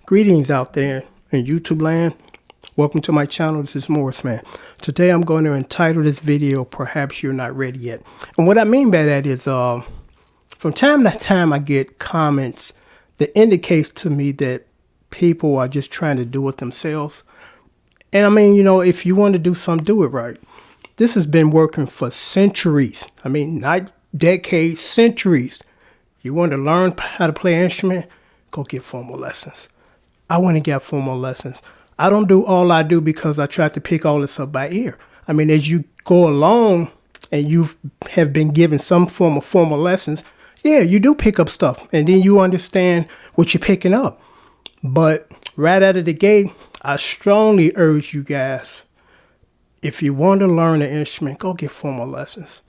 Greetings out there in YouTube land. Welcome to my channel. This is Morris Man. Today I'm going to entitle this video, Perhaps You're Not Ready Yet. And what I mean by that is from time to time I get comments that indicates to me that people are just trying to do it themselves. And I mean, you know, if you want to do something, do it right. This has been working for centuries. I mean, not decades, centuries. You want to learn how to play an instrument? Go get formal lessons. I went and got formal lessons. I don't do all I do because I try to pick all this up by ear. I mean, as you go along and you have been given some form of formal lessons, yeah, you do pick up stuff and then you understand what you're picking up. But right out of the gate, I strongly urge you guys, if you want to learn an instrument, go get formal lessons.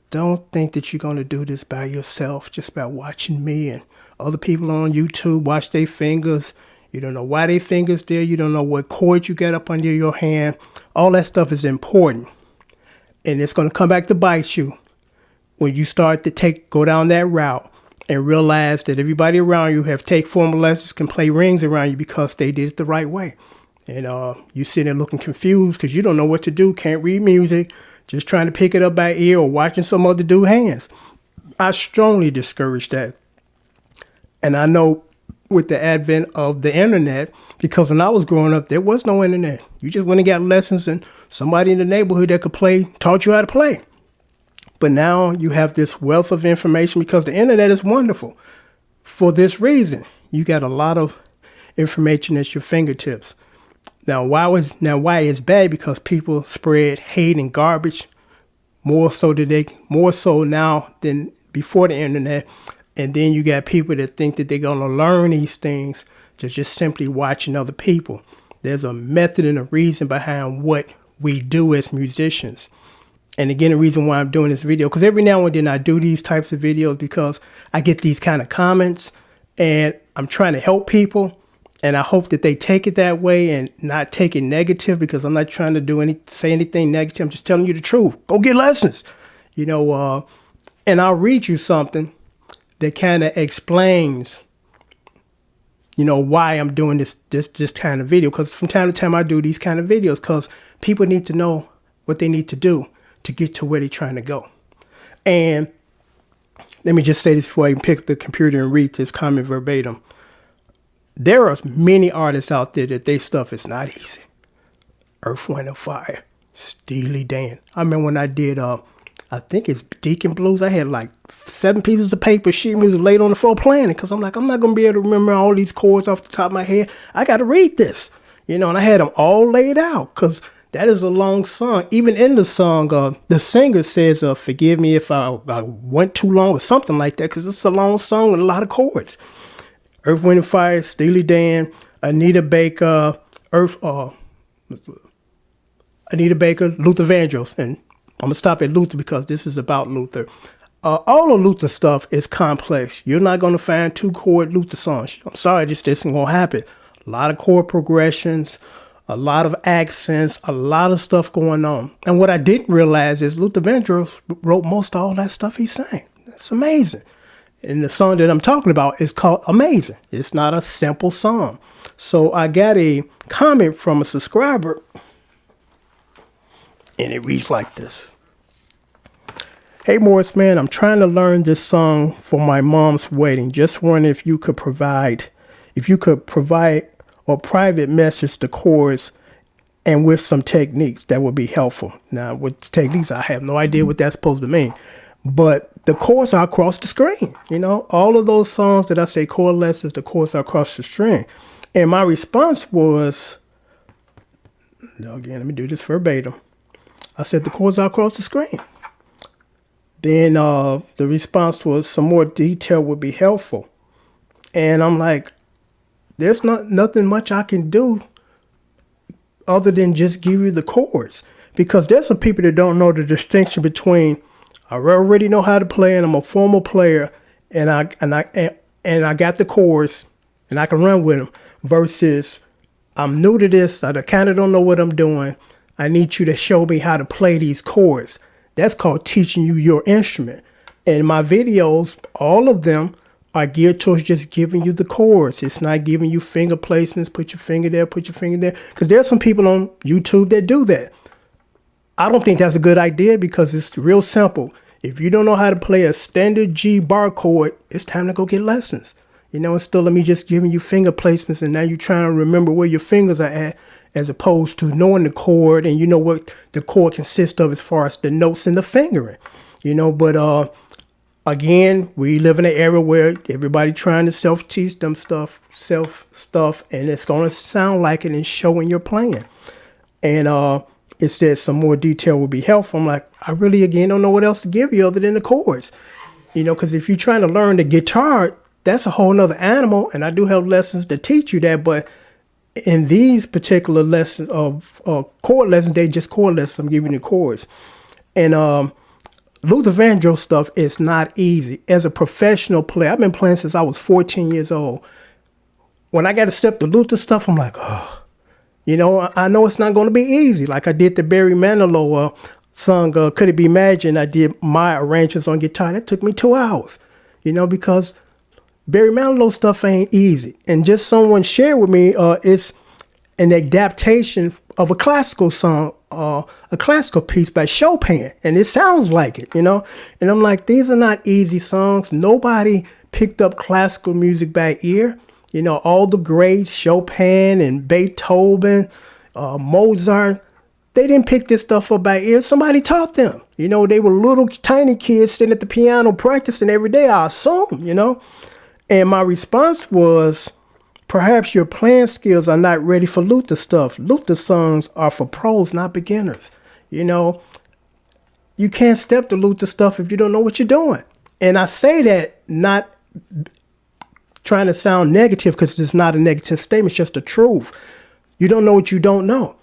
Don't think that you're going to do this by yourself just by watching me and other people on YouTube watch their fingers. You don't know why their fingers there. You don't know what chord you got up under your hand. All that stuff is important. And it's going to come back to bite you when you start to go down that route and realize that everybody around you have take formal lessons, can play rings around you because they did it the right way. And you sitting there looking confused because you don't know what to do, can't read music, just trying to pick it up by ear or watching some other dude hands. I strongly discourage that. And I know with the advent of the internet, because when I was growing up, there was no internet. You just went and got lessons and somebody in the neighborhood that could play taught you how to play. But now you have this wealth of information because the internet is wonderful. For this reason, you got a lot of information at your fingertips. Now, why it's bad? Because people spread hate and garbage more so now than before the internet. And then you got people that think that they're going to learn these things just simply watching other people. There's a method and a reason behind what we do as musicians. And again, the reason why I'm doing this video, because every now and then I do these types of videos because I get these kind of comments and I'm trying to help people. And I hope that they take it that way and not take it negative, because I'm not trying to say anything negative. I'm just telling you the truth. Go get lessons, you know, and I'll read you something that kind of explains, you know, why I'm doing this kind of video. Because from time to time I do these kind of videos because people need to know what they need to do to get to where they're trying to go. And let me just say this before I even pick up the computer and read this comment verbatim. There are many artists out there that their stuff is not easy. Earth, Wind & Fire, Steely Dan. I remember when I did, I think it's Deacon Blues. I had like 7 pieces of paper, sheet music laid on the floor playing it because I'm like, I'm not going to be able to remember all these chords off the top of my head. I got to read this, you know, and I had them all laid out because that is a long song. Even in the song, the singer says, forgive me if I went too long or something like that, because it's a long song with a lot of chords. Earth, Wind & Fire, Steely Dan, Anita Baker, Luther Vandross. And I'm going to stop at Luther because this is about Luther. All of Luther stuff is complex. You're not going to find 2-chord Luther songs. I'm sorry, this isn't going to happen. A lot of chord progressions, a lot of accents, a lot of stuff going on. And what I didn't realize is Luther Vandross wrote most of all that stuff he sang. That's amazing. And the song that I'm talking about is called Amazing. It's not a simple song. So I got a comment from a subscriber, and it reads like this. Hey, Morris Man, I'm trying to learn this song for my mom's wedding. Just wondering if you could provide a private message the chorus and with some techniques that would be helpful. Now, with techniques, I have no idea what that's supposed to mean. But the chords are across the screen, you know, all of those songs that I say chord lessons, the chords are across the screen. And my response was, again, let me do this verbatim. I said the chords are across the screen. Then the response was some more detail would be helpful. And I'm like, there's nothing much I can do other than just give you the chords. Because there's some people that don't know the distinction between I already know how to play and I'm a formal player and I got the chords and I can run with them, versus I'm new to this, I kind of don't know what I'm doing. I need you to show me how to play these chords. That's called teaching you your instrument. And my videos, all of them are geared towards just giving you the chords. It's not giving you finger placements, put your finger there, put your finger there. Because there are some people on YouTube that do that. I don't think that's a good idea because it's real simple. If you don't know how to play a standard G bar chord, it's time to go get lessons. Instead of me just giving you finger placements and now you're trying to remember where your fingers are at, as opposed to knowing the chord and you know what the chord consists of as far as the notes and the fingering. But again, we live in an era where everybody trying to self-teach them stuff, and it's going to sound like it and show when you're playing. And it said some more detail would be helpful. I'm like, I really, again, don't know what else to give you other than the chords. Because if you're trying to learn the guitar, that's a whole nother animal. And I do have lessons to teach you that. But in these particular lessons of chord lessons, they just chord lessons. I'm giving you chords. And Luther Vandross stuff is not easy. As a professional player, I've been playing since I was 14 years old. When I got to step to Luther stuff, I'm like, oh. I know it's not going to be easy. Like I did the Barry Manilow song, Could It Be Imagined? I did my arrangements on guitar. That took me 2 hours, because Barry Manilow stuff ain't easy. And just someone shared with me, it's an adaptation of a classical song, a classical piece by Chopin. And it sounds like it, And I'm like, these are not easy songs. Nobody picked up classical music by ear. All the greats, Chopin and Beethoven, Mozart, they didn't pick this stuff up by ear. Somebody taught them. They were little tiny kids sitting at the piano practicing every day, I assume, And my response was, perhaps your playing skills are not ready for Luther stuff. Luther songs are for pros, not beginners. You can't step to Luther stuff if you don't know what you're doing. And I say that not trying to sound negative because it's not a negative statement, it's just the truth. You don't know what you don't know.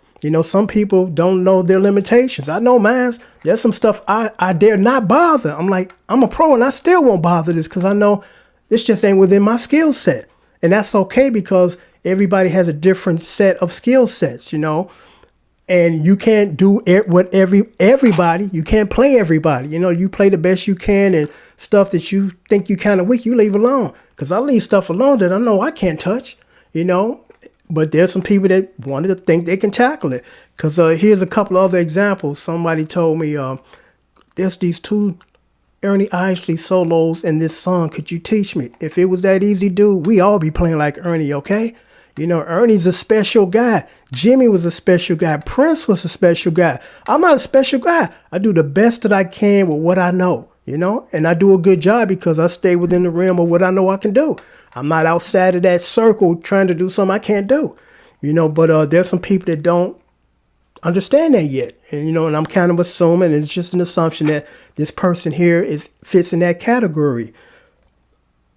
Some people don't know their limitations. I know mine. There's some stuff I dare not bother. I'm like, I'm a pro and I still won't bother this because I know this just ain't within my skill set. And that's okay because everybody has a different set of skill sets, and you can't do what everybody, you can't play everybody. You play the best you can, and stuff that you think you kind of weak, you leave alone. Because I leave stuff alone that I know I can't touch, But there's some people that wanted to think they can tackle it. Because here's a couple of other examples. Somebody told me there's these 2 Ernie Isley solos in this song. Could you teach me? If it was that easy, dude, we all be playing like Ernie, okay? Ernie's a special guy. Jimmy was a special guy. Prince was a special guy. I'm not a special guy. I do the best that I can with what I know, and I do a good job because I stay within the realm of what I know I can do. I'm not outside of that circle trying to do something I can't do, but there's some people that don't understand that yet. And, and I'm kind of assuming, and it's just an assumption that this person here fits in that category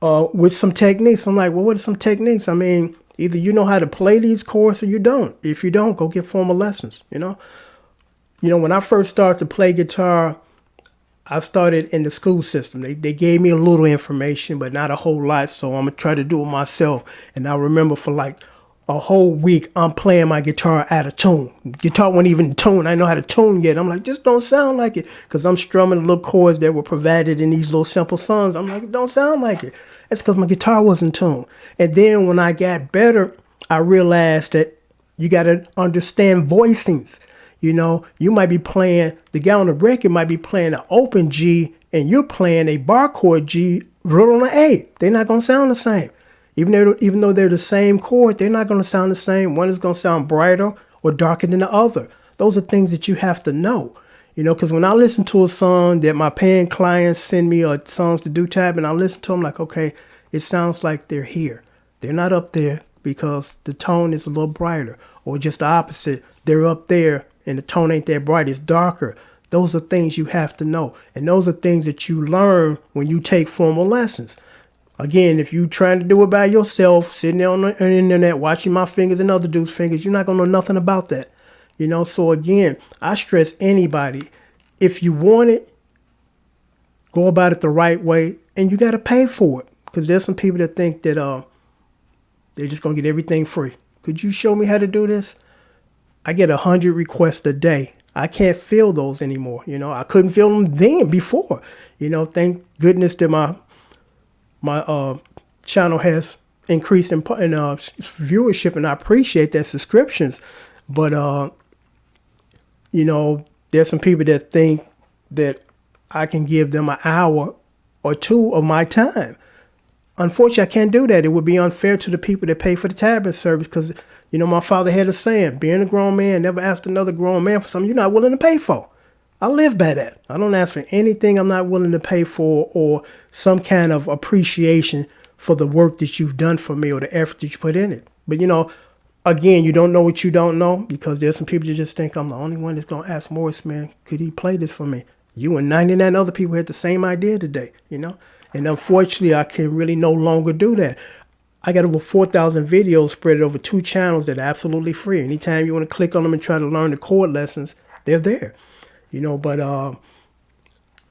with some techniques. I'm like, well, what are some techniques? I mean, either you know how to play these chords or you don't. If you don't, go get formal lessons, when I first started to play guitar, I started in the school system. They gave me a little information, but not a whole lot. So I'm going to try to do it myself. And I remember for like a whole week, I'm playing my guitar out of tune. Guitar wasn't even tuned. I didn't know how to tune yet. I'm like, just don't sound like it. Because I'm strumming the little chords that were provided in these little simple songs. I'm like, it don't sound like it. That's because my guitar wasn't tuned. And then when I got better, I realized that you got to understand voicings. You might be playing, the guy on the record might be playing an open G and you're playing a bar chord G rolled on an A. They're not going to sound the same. Even though they're the same chord, they're not going to sound the same. One is going to sound brighter or darker than the other. Those are things that you have to know. Because when I listen to a song that my paying clients send me songs to do tab, and I listen to them like, okay, it sounds like they're here. They're not up there because the tone is a little brighter, or just the opposite. They're up there and the tone ain't that bright, it's darker. Those are things you have to know. And those are things that you learn when you take formal lessons. Again, if you're trying to do it by yourself, sitting there on the internet, watching my fingers and other dudes' fingers, you're not going to know nothing about that. So again, I stress anybody, if you want it, go about it the right way, and you got to pay for it. Because there's some people that think that they're just going to get everything free. Could you show me how to do this? I get 100 requests a day. I can't fill those anymore. I couldn't fill them then before. Thank goodness that my my channel has increased in viewership, and I appreciate that, subscriptions. But you know, there's some people that think that I can give them an hour or two of my time. Unfortunately, I can't do that. It would be unfair to the people that pay for the tablet service, because, you know, my father had a saying, being a grown man, never ask another grown man for something you're not willing to pay for. I live by that. I don't ask for anything I'm not willing to pay for, or some kind of appreciation for the work that you've done for me or the effort that you put in it. But, you know, again, you don't know what you don't know, because there's some people that just think I'm the only one that's going to ask Morris, man, could he play this for me? You and 99 other people had the same idea today, you know? And unfortunately, I can really no longer do that. I got over 4,000 videos spread over 2 channels that are absolutely free. Anytime you want to click on them and try to learn the chord lessons, they're there. You know, but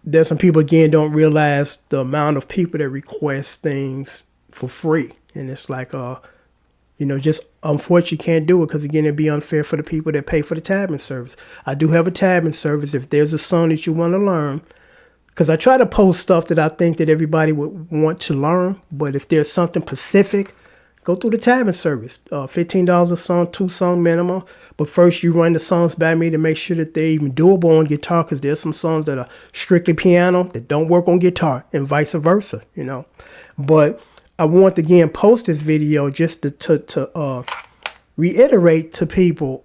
there's some people, again, don't realize the amount of people that request things for free. And it's like, you know, just unfortunately can't do it, because, again, it'd be unfair for the people that pay for the tabbing service. I do have a tabbing service. If there's a song that you want to learn, because I try to post stuff that I think that everybody would want to learn. But if there's something specific, go through the tabbing service. $15 a song, 2-song minimum. But first, you run the songs by me to make sure that they're even doable on guitar, because there's some songs that are strictly piano that don't work on guitar, and vice versa, you know. But I want to, again, post this video just to reiterate to people,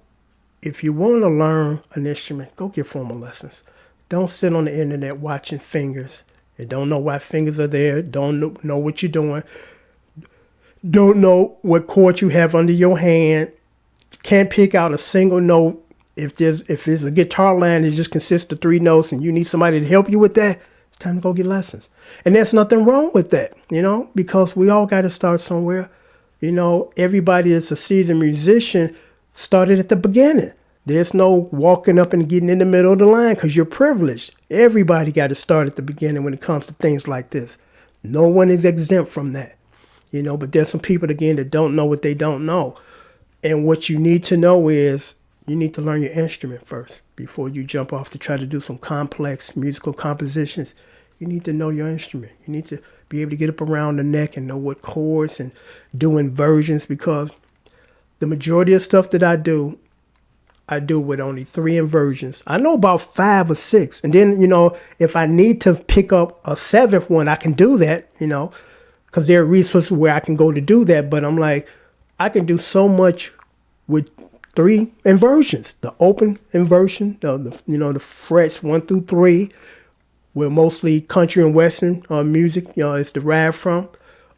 if you want to learn an instrument, go get formal lessons. Don't sit on the internet watching fingers and don't know why fingers are there. Don't know what you're doing. Don't know what chord you have under your hand. Can't pick out a single note. If it's a guitar line that just consists of 3 notes and you need somebody to help you with that, it's time to go get lessons. And there's nothing wrong with that, you know, because we all got to start somewhere. You know, everybody that's a seasoned musician started at the beginning. There's no walking up and getting in the middle of the line because you're privileged. Everybody got to start at the beginning when it comes to things like this. No one is exempt from that, you know, but there's some people, again, that don't know what they don't know. And what you need to know is you need to learn your instrument first before you jump off to try to do some complex musical compositions. You need to know your instrument. You need to be able to get up around the neck and know what chords and do inversions, because the majority of stuff that I do with only 3 inversions. I know about 5 or 6. And then, you know, if I need to pick up a 7th one, I can do that, you know, because there are resources where I can go to do that. But I'm like, I can do so much with 3 inversions. The open inversion, the frets 1 through 3, where mostly country and western music, you know, is derived from.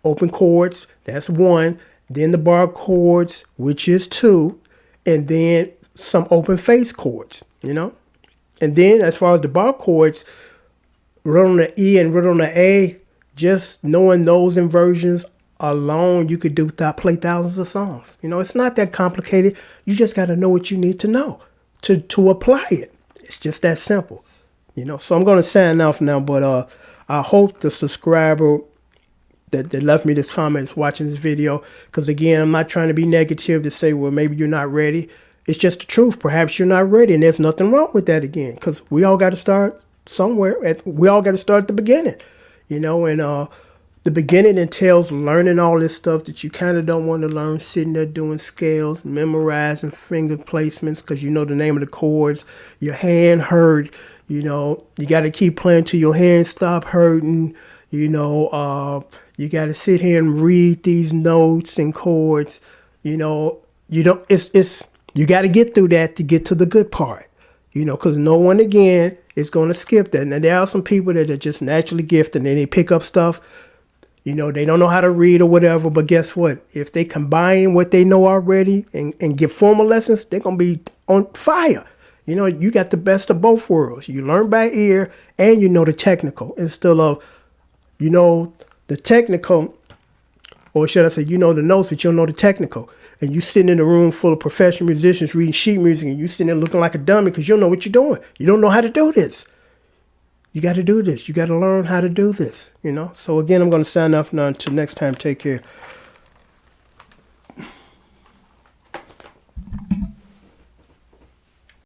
Open chords, that's 1. Then the bar chords, which is 2. And then some open face chords, you know. And then as far as the bar chords, right on the E and right on the A, just knowing those inversions alone, you could play thousands of songs. You know, it's not that complicated. You just got to know what you need to know to apply it. It's just that simple, you know. So I'm going to sign off now, but I hope the subscriber that left me this comment is watching this video, because, again, I'm not trying to be negative to say, well, maybe you're not ready. It's just the truth. Perhaps you're not ready, and there's nothing wrong with that, again, because we all got to start somewhere. We all got to start at the beginning, you know. And the beginning entails learning all this stuff that you kind of don't want to learn, sitting there doing scales, memorizing finger placements because you know the name of the chords. Your hand hurt, you know. You got to keep playing till your hand stop hurting, you know. You got to sit here and read these notes and chords, you know. You don't. You got to get through that to get to the good part, you know, because no one, again, is going to skip that. Now, there are some people that are just naturally gifted and they pick up stuff, you know, they don't know how to read or whatever. But guess what? If they combine what they know already and give formal lessons, they're going to be on fire. You know, you got the best of both worlds. You learn by ear and you know the technical instead of, you know, the technical, or should I say, you know the notes, but you don't know the technical. And you sitting in a room full of professional musicians reading sheet music, and you sitting there looking like a dummy because you don't know what you're doing. You don't know how to do this. You got to do this. You got to learn how to do this, you know. So, again, I'm going to sign off now. Until next time, take care.